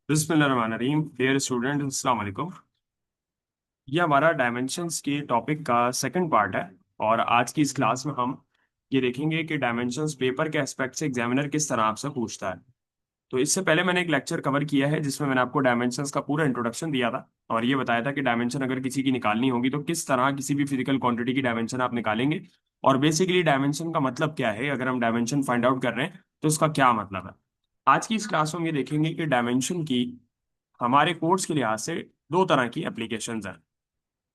बिस्मिल्लाहिर्रहमानिर्रहीम। Dear student, अस्सलाम वालेकुम। ये हमारा डायमेंशंस के टॉपिक का सेकंड पार्ट है। और आज की इस क्लास में हम ये देखेंगे कि डायमेंशंस पेपर के एस्पेक्ट से एग्जामिनर किस तरह आपसे पूछता है। तो इससे पहले मैंने एक लेक्चर कवर किया है जिसमें मैंने आपको डायमेंशंस का पूरा इंट्रोडक्शन दिया था और ये बताया था कि डायमेंशन अगर किसी की निकालनी होगी तो किस तरह किसी भी फिजिकल क्वांटिटी की डायमेंशन आप निकालेंगे। और बेसिकली डायमेंशन का मतलब क्या है, अगर हम डायमेंशन फाइंड आउट कर रहे हैं तो उसका क्या मतलब है। आज की इस क्लास में हम ये देखेंगे कि डायमेंशन की हमारे कोर्स के लिहाज से दो तरह की एप्लीकेशंस हैं।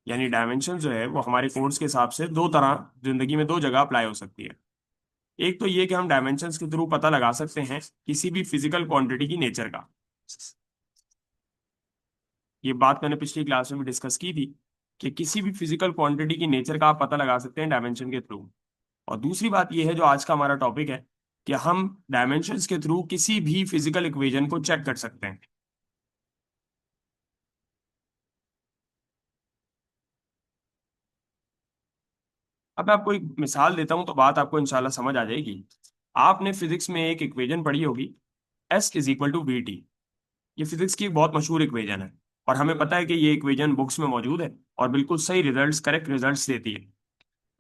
यानी डायमेंशन जो है वो हमारे कोर्स के हिसाब से दो तरह जिंदगी में दो जगह अप्लाई हो सकती है। एक तो ये कि हम डायमेंशंस के थ्रू पता लगा सकते हैं किसी भी फिजिकल क्वांटिटी की नेचर का। ये बात मैंने पिछली क्लास में भी डिस्कस की थी कि किसी भी फिजिकल क्वांटिटी की नेचर का आप पता लगा सकते हैं डायमेंशन के थ्रू। और दूसरी बात ये है जो आज का हमारा टॉपिक है कि हम डायमेंशंस के थ्रू किसी भी फिजिकल इक्वेशन को चेक कर सकते हैं। अब मैं आपको एक मिसाल देता हूं तो बात आपको इंशाल्लाह समझ आ जाएगी। आपने फिजिक्स में एक इक्वेशन पढ़ी होगी, S = VT। ये फिजिक्स की एक बहुत मशहूर इक्वेशन है और हमें पता है कि ये इक्वेशन बुक्स में मौजूद है और बिल्कुल सही रिजल्ट्स, करेक्ट रिजल्ट्स देती है।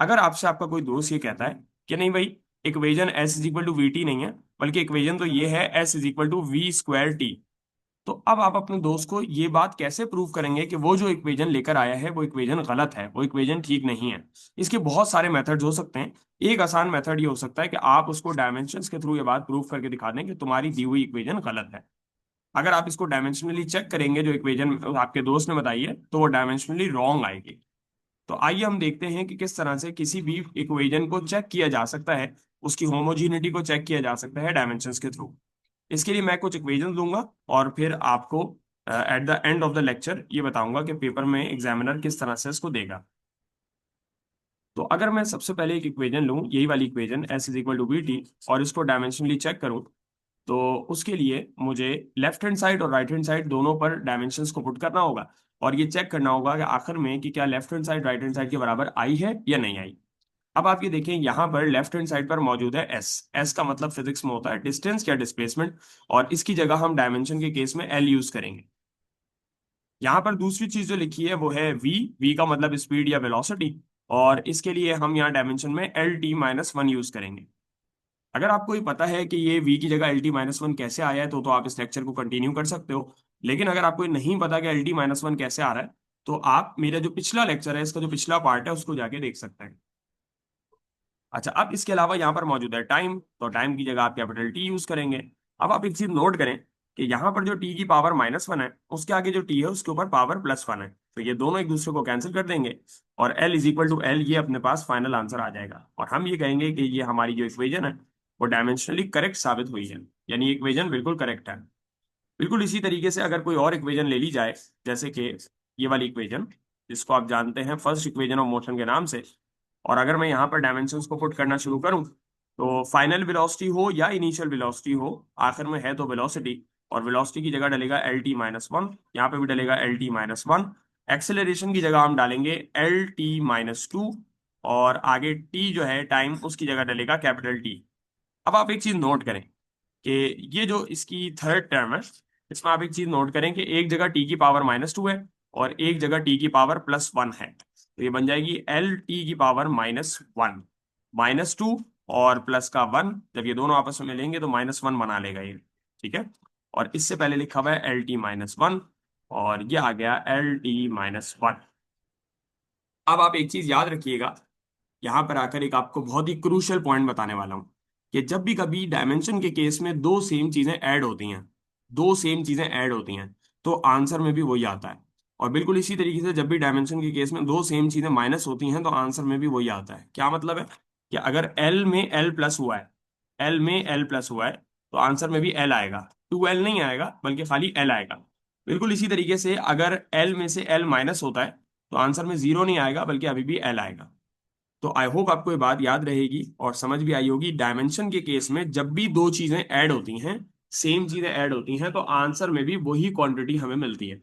अगर आपसे आपका कोई दोस्त ये कहता है कि नहीं भाई, इक्वेशन S = VT नहीं है, बल्कि इक्वेशन तो ये है S = V²T, तो अब आप अपने दोस्त को ये बात कैसे प्रूव करेंगे कि वो जो इक्वेशन लेकर आया है वो इक्वेशन गलत है, वो इक्वेशन ठीक नहीं है। इसके बहुत सारे मेथड्स हो सकते हैं। एक आसान मेथड ये हो सकता है कि आप उसको डायमेंशंस के थ्रू ये बात प्रूव करके दिखा दें कि तुम्हारी दी हुई इक्वेशन गलत है। अगर आप इसको डायमेंशनली चेक करेंगे जो इक्वेशन आपके दोस्त ने बताई है तो वो डायमेंशनली रॉन्ग आएगी। तो आइए हम देखते हैं कि किस तरह से किसी भी इक्वेशन को चेक किया जा सकता है, उसकी होमोजीनिटी को चेक किया जा सकता है डायमेंशंस के थ्रू। इसके लिए मैं कुछ इक्वेशन दूंगा और फिर आपको at the end of the lecture ये बताऊंगा कि पेपर में एग्जामिनर किस तरह से इसको देगा। तो अगर मैं सबसे पहले एक इक्वेशन लूं, यही वाली इक्वेशन S = VT, और इसको डायमेंशनली चेक करूं, तो उसके लिए मुझे लेफ्ट हैंड साइड और राइट हैंड साइड दोनों पर डायमेंशंस को पुट करना होगा और ये चेक करना होगा कि आखिर में कि क्या left hand side right hand side के बराबर आई है या नहीं आई। अब आप ये देखें, यहाँ पर लेफ्ट हैंड साइड पर मौजूद है एस। एस का मतलब फिजिक्स में होता है डिस्टेंस या डिस्प्लेसमेंट, और इसकी जगह हम डायमेंशन के केस में एल यूज करेंगे। यहाँ पर दूसरी चीज जो लिखी है वो है वी। वी का मतलब स्पीड या वेलोसिटी, और इसके लिए हम यहाँ डायमेंशन में LT-1 यूज करेंगे। अगर आपको ये पता है कि ये v की जगह LT-1 कैसे आया है तो आप इस लेक्चर को कंटिन्यू कर सकते हो। लेकिन अगर आपको ये नहीं पता कि LT-1 कैसे आ रहा है तो आप मेरा जो पिछला लेक्चर है, इसका जो पिछला पार्ट है, उसको जाके देख सकते हैं। अच्छा, अब इसके अलावा यहाँ पर मौजूद है टाइम, तो टाइम की जगह आप कैपिटल टी यूज करेंगे। अब आप एक चीज नोट करें कि यहाँ पर जो टी की पावर -1 है उसके आगे जो टी है उसके ऊपर पावर +1 है, तो ये दोनों एक दूसरे को कैंसिल कर देंगे और L = L, ये अपने पास फाइनल आंसर आ जाएगा और हम ये कहेंगे कि ये हमारी जो इक्वेशन है वो डायमेंशनली करेक्ट साबित हुई है, यानी इक्वेशन बिल्कुल करेक्ट है। बिल्कुल इसी तरीके से अगर कोई और इक्वेशन ले ली जाए, जैसे कि ये वाली इक्वेशन जिसको आप जानते हैं फर्स्ट इक्वेशन ऑफ मोशन के नाम से, और अगर मैं यहाँ पर डायमेंशंस को पुट करना शुरू करूँ तो फाइनल वेलोसिटी हो या इनिशियल वेलोसिटी हो, आखिर में है तो वेलोसिटी, और वेलोसिटी की जगह डलेगा LT-1, यहाँ पे भी डलेगा LT-1। एक्सेलरेशन की जगह हम डालेंगे LT-2, और आगे टी जो है टाइम, उसकी जगह डलेगा कैपिटल टी। अब आप एक चीज नोट करें कि ये जो इसकी थर्ड टर्म है, इसमें आप एक चीज नोट करें कि एक जगह टी की पावर -2 है और एक जगह टी की पावर +1 है, तो ये बन जाएगी LT-1 -2 और प्लस का 1, जब ये दोनों आपस में मिलेंगे तो -1 बना लेगा ये। ठीक है, और इससे पहले लिखा हुआ है LT-1 और ये आ गया LT-1। अब आप एक चीज याद रखिएगा, यहां पर आकर एक आपको बहुत ही क्रूशियल पॉइंट बताने वाला हूं कि जब भी कभी डायमेंशन के केस में दो सेम चीजें ऐड होती हैं, दो सेम चीजें ऐड होती हैं, तो आंसर में भी वही आता है। और बिल्कुल इसी तरीके से जब भी डायमेंशन के केस में दो सेम चीजें माइनस होती हैं तो आंसर में भी वही आता है। क्या मतलब है कि अगर एल में एल प्लस हुआ है, एल में एल प्लस हुआ है, तो आंसर में भी एल आएगा, 2L नहीं आएगा बल्कि खाली एल आएगा। बिल्कुल इसी तरीके से अगर एल में से एल माइनस होता है तो आंसर में जीरो नहीं आएगा बल्कि अभी भी एल आएगा। तो आई होप आपको ये बात याद रहेगी और समझ भी आई होगी। डायमेंशन के केस में जब भी दो चीजें ऐड होती हैं, सेम चीजें ऐड होती हैं, तो आंसर में भी वही क्वांटिटी हमें मिलती है।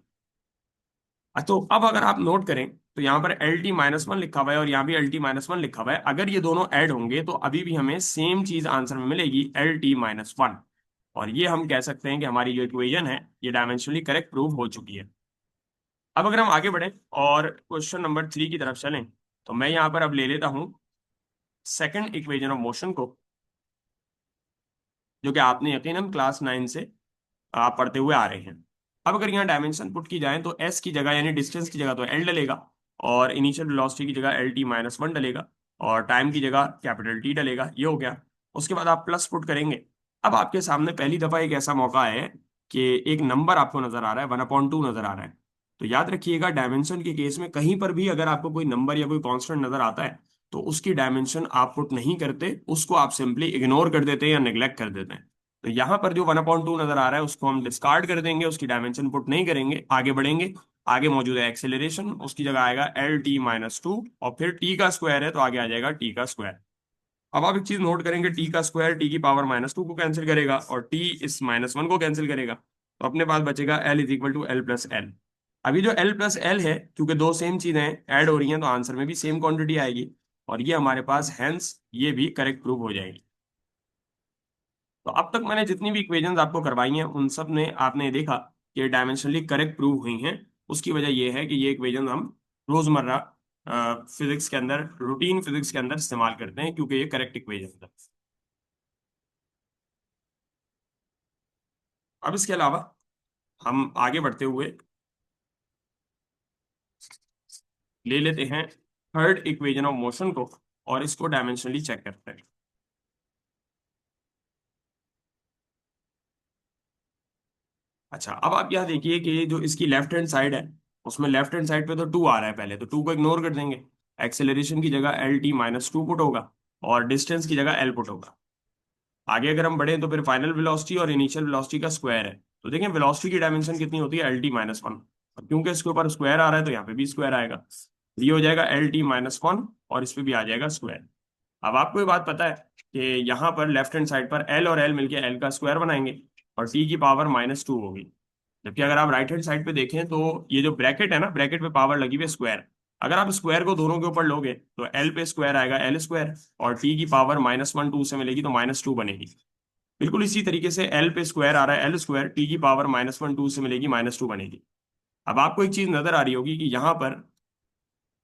तो अब अगर आप नोट करें तो यहाँ पर LT-1 लिखा हुआ है और यहाँ भी LT-1 लिखा हुआ है, अगर ये दोनों ऐड होंगे तो अभी भी हमें सेम चीज आंसर में मिलेगी, LT-1। और ये हम कह सकते हैं कि हमारी जो इक्वेशन है ये डायमेंशनली करेक्ट प्रूव हो चुकी है। अब अगर हम आगे बढ़ें और क्वेश्चन नंबर 3 की तरफ चलें, तो मैं यहाँ पर अब ले लेता हूँ सेकंड इक्वेशन ऑफ मोशन को, जो कि आपने यकीनन क्लास 9 से आप पढ़ते हुए आ रहे हैं। अब अगर यहाँ डायमेंशन पुट की जाए तो एस की जगह यानी डिस्टेंस की जगह तो एल डलेगा, और इनिशियल वेलोसिटी की जगह एल टी माइनस वन डलेगा, और टाइम की जगह कैपिटल टी डलेगा। ये हो गया। उसके बाद आप प्लस पुट करेंगे। अब आपके सामने पहली दफा एक ऐसा मौका है कि एक नंबर आपको नजर आ रहा है, 1/2 नजर आ रहा है। तो याद रखिएगा, डायमेंशन के केस में कहीं पर भी अगर आपको कोई नंबर या कोई कांस्टेंट नजर आता है तो उसकी डायमेंशन आप पुट नहीं करते, उसको आप सिंपली इग्नोर कर देते हैं या नेग्लेक्ट कर देते हैं। तो यहाँ पर जो 1/2 नजर आ रहा है उसको हम डिस्कार्ड कर देंगे, उसकी डायमेंशन पुट नहीं करेंगे, आगे बढ़ेंगे। आगे मौजूद है एक्सेलरेशन, उसकी जगह आएगा LT-2, और फिर टी का स्क्वायर है तो आगे आ जाएगा टी का स्क्वायर। अब आप एक चीज नोट करेंगे, टी का स्क्वायर टी की पावर -2 को कैंसिल करेगा और टी इस -1 को कैंसिल करेगा, तो अपने पास बचेगा L=L+L। अभी जो L+L है, क्योंकि दो सेम चीजें ऐड हो रही हैं तो आंसर में भी सेम क्वांटिटी आएगी, और ये हमारे पास हैंस ये भी करेक्ट प्रूव हो जाएगी। तो अब तक मैंने जितनी भी इक्वेशंस आपको करवाई हैं उन सब ने आपने देखा कि डायमेंशनली करेक्ट प्रूव हुई हैं। उसकी वजह यह है कि ये इक्वेशंस हम रोजमर्रा फिजिक्स के अंदर, रूटीन फिजिक्स के अंदर इस्तेमाल करते हैं, क्योंकि ये करेक्ट इक्वेशन है। अब इसके अलावा हम आगे बढ़ते हुए ले लेते हैं थर्ड इक्वेशन ऑफ मोशन को, और इसको डायमेंशनली चेक करते हैं। अच्छा, अब आप यहाँ देखिए कि जो इसकी लेफ्ट हैंड साइड है उसमें लेफ्ट हैंड साइड पे तो 2 आ रहा है, पहले तो 2 को इग्नोर कर देंगे। एक्सेलरेशन की जगह LT-2 पुट होगा, और डिस्टेंस की जगह L पुट होगा। आगे अगर हम बढ़े तो फिर फाइनल वेलोसिटी और इनिशियल वेलोसिटी का स्क्वायर है। तो देखें वेलोसिटी की डायमेंशन कितनी होती है, LT-1। और क्योंकि इसके ऊपर स्क्वायर आ रहा है तो यहाँ पे भी स्क्वायर आएगा। ये हो जाएगा LT-1, और इस पे भी आ जाएगा स्क्वायर। अब आपको ये बात पता है कि यहाँ पर लेफ्ट हैंड साइड पर L और L मिलके L का स्क्वायर बनाएंगे, और T की पावर -2 होगी। जबकि अगर आप राइट हैंड साइड पे देखें तो ये जो ब्रैकेट है ना, ब्रैकेट पे पावर लगी हुई है स्क्वायर। अगर आप स्क्वायर को दोनों के ऊपर लोगे तो L पे स्क्वायर आएगा L², और T की पावर -1 2 से मिलेगी तो -2 बनेगी। बिल्कुल इसी तरीके से L पे स्क्वायर आ रहा है L², T की पावर -1 2 से मिलेगी -2 बनेगी। अब आपको एक चीज नजर आ रही होगी कि यहाँ पर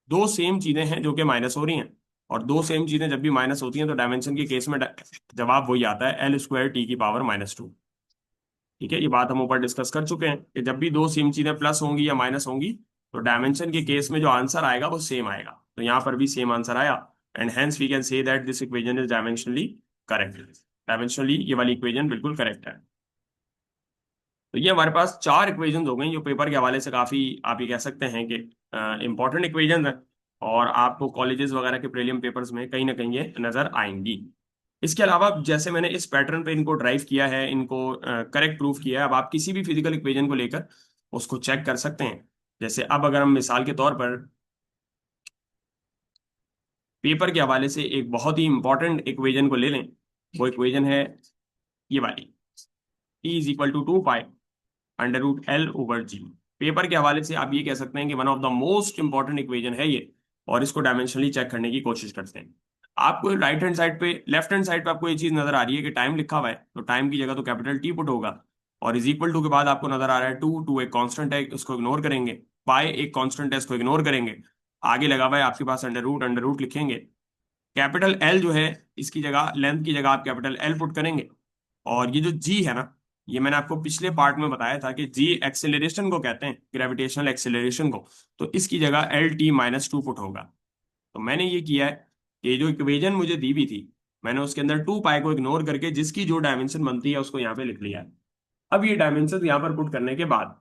दो सेम चीजें हैं जो कि माइनस हो रही हैं, और दो सेम चीजें जब भी माइनस होती हैं तो डायमेंशन के केस में जवाब वही आता है, L² T की पावर -2। ठीक है, ये बात हम ऊपर डिस्कस कर चुके हैं कि जब भी दो सेम चीजें प्लस होंगी या माइनस होंगी तो डायमेंशन के केस में जो आंसर आएगा वो सेम आएगा। तो यहाँ पर भी सेम आंसर आया, and hence we can say that this equation is dimensionally correct. Dimensionally ये वाली इक्वेशन बिल्कुल करेक्ट है। तो ये हमारे पास चार इक्वेशन हो गई जो पेपर के हवाले से काफी, आप ये कह सकते हैं कि इंपॉर्टेंट इक्वेशन है, और आपको कॉलेजेस वगैरह के प्रीलियम पेपर्स में कहीं ना कहीं ये नजर आएंगी। इसके अलावा जैसे मैंने इस पैटर्न पे इनको ड्राइव किया है, इनको करेक्ट प्रूफ किया है, अब आप किसी भी फिजिकल इक्वेशन को लेकर उसको चेक कर सकते हैं। जैसे अब अगर हम मिसाल के तौर पर पेपर के हवाले से एक बहुत ही इंपॉर्टेंट इक्वेशन को ले लें, वो इक्वेशन है ये वाली, T=2π√L/G। पेपर के हवाले से आप ये कह सकते हैं कि one of the most important equation है ये, और इसको डायमेंशनली चेक करने की कोशिश करते हैं। आपको राइट हैंड साइड पे, लेफ्ट हैंड साइड पे आपको ये चीज नजर आ रही है कि टाइम लिखा हुआ है, तो टाइम की जगह तो कैपिटल टी पुट होगा, और इज इक्वल टू के बाद आपको नजर आ रहा है टू, टू एक कांस्टेंट है इसको इग्नोर करेंगे, पाई एक कांस्टेंट है इसको इग्नोर करेंगे, आगे लगा हुआ है आपके पास अंडर रूट लिखेंगे। कैपिटल एल जो है इसकी जगह, लेंथ की जगह आप कैपिटल एल पुट करेंगे, और ये जो जी है ना, ये मैंने आपको पिछले पार्ट में बताया था कि जी एक्सेलरेशन को कहते हैं, ग्रेविटेशनल एक्सेलरेशन को। तो इसकी जगह LT-2 पुट होगा। तो मैंने ये किया है कि जो इक्वेशन मुझे दी हुई थी मैंने उसके अंदर 2π को इग्नोर करके जिसकी जो डायमेंशन बनती है उसको यहाँ पे लिख लिया है। अब ये डायमेंशन यहाँ पर पुट करने के बाद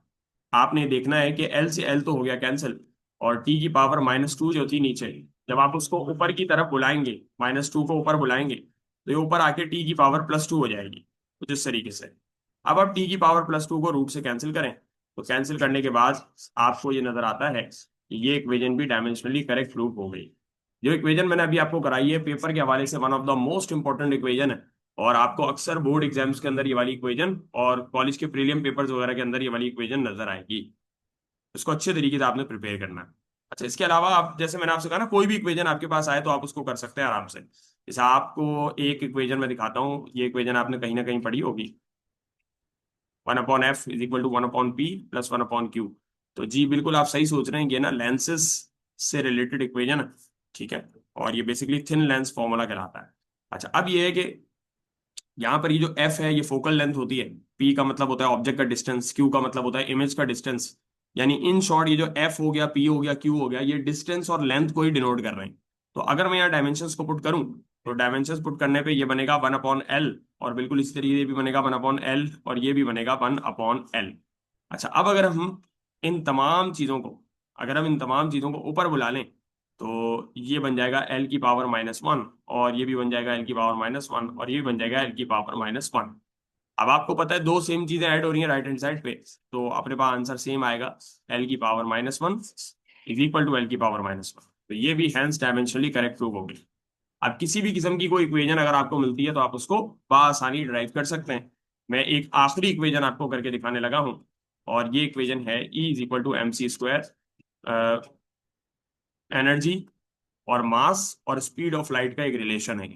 आपने देखना है कि L से L तो हो गया कैंसिल, और T की पावर -2 जो थी नीचे, जब आप उसको ऊपर की तरफ बुलाएंगे, -2 को ऊपर बुलाएंगे तो ये ऊपर आके T की पावर +2 हो जाएगी कुछ इस तरीके से। अब आप T की पावर +2 को रूट से कैंसिल करें, तो कैंसिल करने के बाद आपको ये नजर आता है कि ये इक्वेशन भी डायमेंशनली करेक्ट प्रूफ हो गई। जो इक्वेशन मैंने अभी आपको कराई है पेपर के हवाले से one of the most important equation है, और आपको अक्सर बोर्ड एग्जाम्स के अंदर ये वाली इक्वेशन और कॉलेज के प्रीलियम पेपर्स वगैरह के अंदर ये वाली इक्वेशन नजर आएगी। इसको अच्छे तरीके से आपने प्रिपेयर करना है। अच्छा, इसके अलावा आप, जैसे मैंने आपसे कहा ना, कोई भी इक्वेशन आपके पास आए तो आप उसको कर सकते हैं आराम से। जैसे आपको एक इक्वेशन में दिखाता हूँ, ये इक्वेशन आपने कहीं ना कहीं पढ़ी होगी। 1/f=1/p + 1/q। तो जी बिल्कुल आप सही सोच रहे हैं, ये ना लेंसेज से रिलेटेड इक्वेजन है, ठीक है। और ये बेसिकली थिन लेंस फॉर्मूला कहलाता है। अच्छा, अब ये है कि यहाँ पर ये जो एफ है ये फोकल लेंथ होती है, पी का मतलब होता है ऑब्जेक्ट का डिस्टेंस, क्यू का मतलब होता है इमेज का डिस्टेंस। यानी इन शॉर्ट ये जो एफ हो गया, पी हो गया, क्यू हो गया, ये डिस्टेंस और लेंथ को ही डिनोट कर रहे हैं। तो अगर मैं यहाँ डायमेंशंस को पुट करूँ, तो डायमेंशंस पुट करने पे ये बनेगा 1/L, और बिल्कुल इसी तरीके ये भी बनेगा 1/L, और ये भी बनेगा 1/L। अच्छा, अब अगर हम इन तमाम चीज़ों को अगर हम इन तमाम चीज़ों को ऊपर बुला लें, तो ये बन जाएगा L⁻⁻1, और ये भी बन जाएगा L⁻⁻1, और ये भी बन जाएगा L⁻⁻1। अब आपको पता है दो सेम चीजें ऐड हो रही हैं राइट हैंड साइड पे, तो अपने पास आंसर सेम आएगा, L⁻⁻1 = L⁻⁻1। तो ये भी हैंस डायमेंशनली करेक्ट प्रूव होगी। अब किसी भी किस्म की कोई इक्वेजन अगर आपको मिलती है तो आप उसको बआसानी ड्राइव कर सकते हैं। मैं एक आखिरी इक्वेजन आपको करके दिखाने लगा हूं, और ये इक्वेजन है E = mc², एनर्जी और मास और स्पीड ऑफ लाइट का एक रिलेशन है।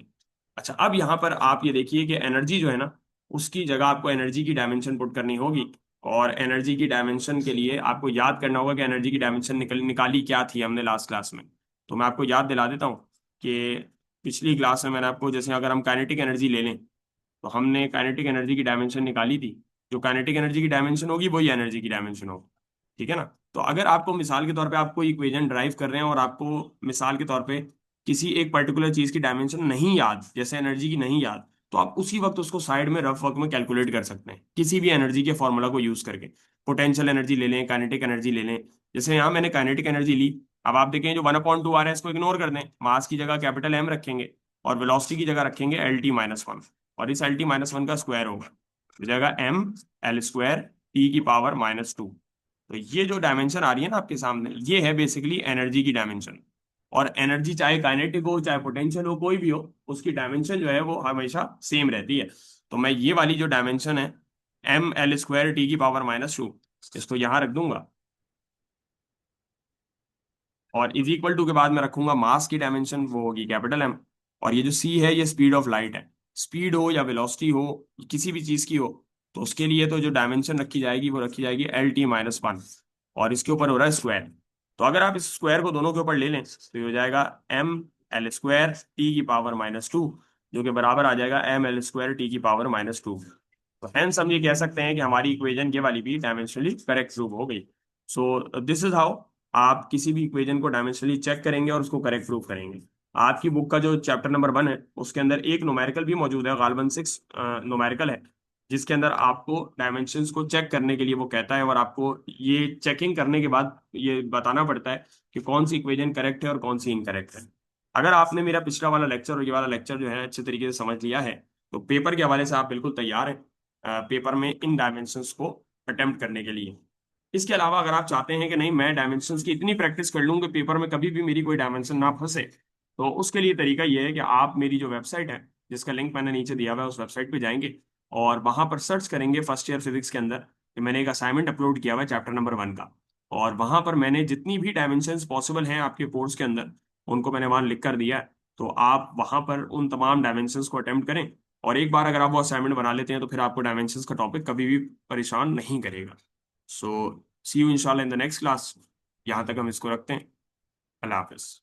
अच्छा, अब यहाँ पर आप ये देखिए कि एनर्जी जो है ना, उसकी जगह आपको एनर्जी की डायमेंशन पुट करनी होगी। और एनर्जी की डायमेंशन के लिए आपको याद करना होगा कि एनर्जी की डायमेंशन निकाली क्या थी हमने लास्ट क्लास में। तो मैं आपको याद दिला देता हूँ कि पिछली क्लास में मैंने आपको, जैसे अगर हम काइनेटिक एनर्जी ले लें, तो हमने काइनेटिक एनर्जी की डायमेंशन निकाली थी। जो काइनेटिक एनर्जी की डायमेंशन होगी वही एनर्जी की डायमेंशन होगी, ठीक है ना। तो अगर आपको मिसाल के तौर पे आपको इक्वेशन ड्राइव कर रहे हैं और आपको मिसाल के तौर पे किसी एक पर्टिकुलर चीज की डायमेंशन नहीं याद, जैसे एनर्जी की नहीं याद, तो आप उसी वक्त उसको साइड में रफ वर्क में कैलकुलेट कर सकते हैं किसी भी एनर्जी के फॉर्मूला को यूज करके। पोटेंशियल एनर्जी ले लें, काइनेटिक एनर्जी ले लें। जैसे यहाँ मैंने काइनेटिक एनर्जी ली, अब आप देखें जो 1/2 आ रहा है इसको इग्नोर कर दें, मास की जगह कैपिटल एम रखेंगे और वेलोसिटी की जगह रखेंगे L⁻⁻1, और इस L⁻⁻1 का स्क्वायर होगा, हो जाएगा mL²T⁻²। तो ये जो डायमेंशन आ रही है ना आपके सामने, ये है बेसिकली एनर्जी की डायमेंशन। और एनर्जी चाहे काइनेटिक हो चाहे पोटेंशियल हो, कोई भी हो, उसकी डायमेंशन जो है वो हमेशा सेम रहती है। तो मैं ये वाली जो डायमेंशन है mL²T⁻², इसको यहां रख दूंगा, और इज इक्वल टू के बाद मैं रखूंगा मास की डायमेंशन, वो होगी कैपिटल एम। और ये जो सी है ये स्पीड ऑफ लाइट है। स्पीड हो या वेलोसिटी हो, किसी भी चीज की हो, तो उसके लिए तो जो डायमेंशन रखी जाएगी वो रखी जाएगी L⁻⁻1, और इसके ऊपर हो रहा है स्क्वायर। तो अगर आप इस स्क्वायर को दोनों के ऊपर ले लें तो ये हो जाएगा mL²T⁻², जो कि बराबर आ जाएगा mL²T⁻²। तो हेंस हम ये कह सकते हैं कि हमारी इक्वेजन ये वाली भी डायमेंशनली करेक्ट प्रूव हो गई। सो दिस इज हाउ आप किसी भी इक्वेजन को डायमेंशनली चेक करेंगे और उसको करेक्ट प्रूव करेंगे। आपकी बुक का जो चैप्टर नंबर 1 है उसके अंदर एक न्यूमेरिकल भी मौजूद है, गालबन 6 न्यूमेरिकल है, जिसके अंदर आपको डायमेंशंस को चेक करने के लिए वो कहता है, और आपको ये चेकिंग करने के बाद ये बताना पड़ता है कि कौन सी इक्वेजन करेक्ट है और कौन सी इनकरेक्ट है। अगर आपने मेरा पिछला वाला लेक्चर और ये वाला लेक्चर जो है अच्छे तरीके से समझ लिया है, तो पेपर के हवाले से आप बिल्कुल तैयार हैं पेपर में इन डायमेंशंस को अटेम्प्ट करने के लिए। इसके अलावा अगर आप चाहते हैं कि नहीं मैं डायमेंशंस की इतनी प्रैक्टिस कर लूँ कि पेपर में कभी भी मेरी कोई डायमेंशन ना फंसे, तो उसके लिए तरीका ये है कि आप मेरी जो वेबसाइट है, जिसका लिंक मैंने नीचे दिया हुआ है, उस वेबसाइट पे जाएंगे और वहां पर सर्च करेंगे फर्स्ट ईयर फिजिक्स के अंदर कि मैंने एक असाइनमेंट अपलोड किया हुआ है चैप्टर नंबर 1 का। और वहां पर मैंने जितनी भी डायमेंशंस पॉसिबल हैं आपके कोर्स के अंदर, उनको मैंने वहां लिख कर दिया है। तो आप वहां पर उन तमाम डायमेंशंस को अटेम्प्ट करें, और एक बार अगर आप वो असाइनमेंट बना लेते हैं तो फिर आपको डायमेंशंस का टॉपिक कभी भी परेशान नहीं करेगा। सो सी यू इंशाल्लाह इन द नेक्स्ट क्लास। यहाँ तक हम इसको रखते हैं। अल्लाह हाफिज।